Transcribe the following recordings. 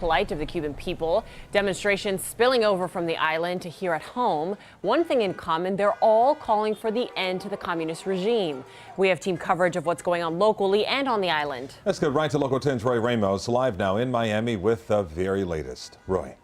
Plight of the Cuban people. Demonstrations spilling over from the island to here at home. One thing in common, they're all calling for the end to the communist regime. We have team coverage of what's going on locally and on the island. Let's go right to Local 10's Roy Ramos, live now in Miami with the very latest. Roy.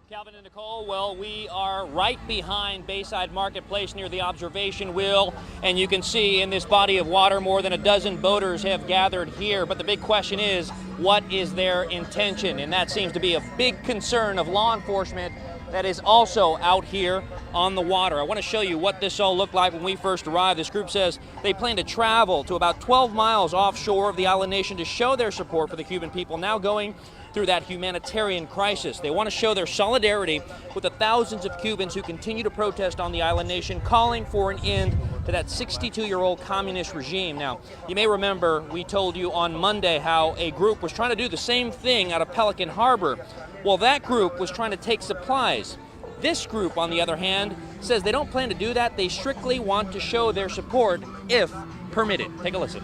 Calvin and Nicole, well, we are right behind Bayside Marketplace near the observation wheel, and you can see in this body of water more than a dozen boaters have gathered here. But the big question is, what is their intention? And that seems to be a big concern of law enforcement that is also out here on the water. I want to show you what this all looked like when we first arrived. This group says they plan to travel to about 12 miles offshore of the island nation to show their support for the Cuban people now going through that humanitarian crisis. They want to show their solidarity with the thousands of Cubans who continue to protest on the island nation, calling for an end to that 62-year-old communist regime. Now, you may remember we told you on Monday how a group was trying to do the same thing out of Pelican Harbor. Well, that group was trying to take supplies. This group, on the other hand, says they don't plan to do that. They strictly want to show their support if permitted. Take a listen.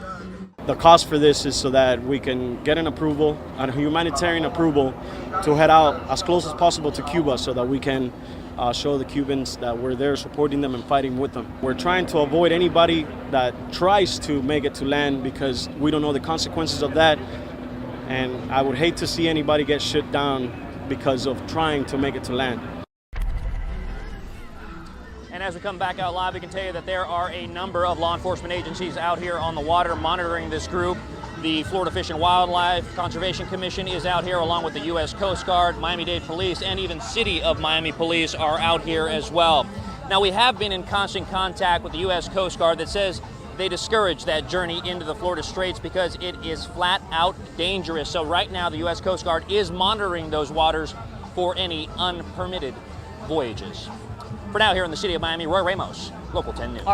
The cause for this is so that we can get an approval, a humanitarian approval, to head out as close as possible to Cuba so that we can show the Cubans that we're there supporting them and fighting with them. We're trying to avoid anybody that tries to make it to land because we don't know the consequences of that. And I would hate to see anybody get shut down because of trying to make it to land. And as we come back out live, we can tell you that there are a number of law enforcement agencies out here on the water monitoring this group. The Florida Fish and Wildlife Conservation Commission is out here along with the U.S. Coast Guard, Miami-Dade Police, and even City of Miami Police are out here as well. Now, we have been in constant contact with the U.S. Coast Guard that says they discourage that journey into the Florida Straits because it is flat out dangerous. So right now, the U.S. Coast Guard is monitoring those waters for any unpermitted voyages. For now, here in the city of Miami, Roy Ramos, Local 10 News.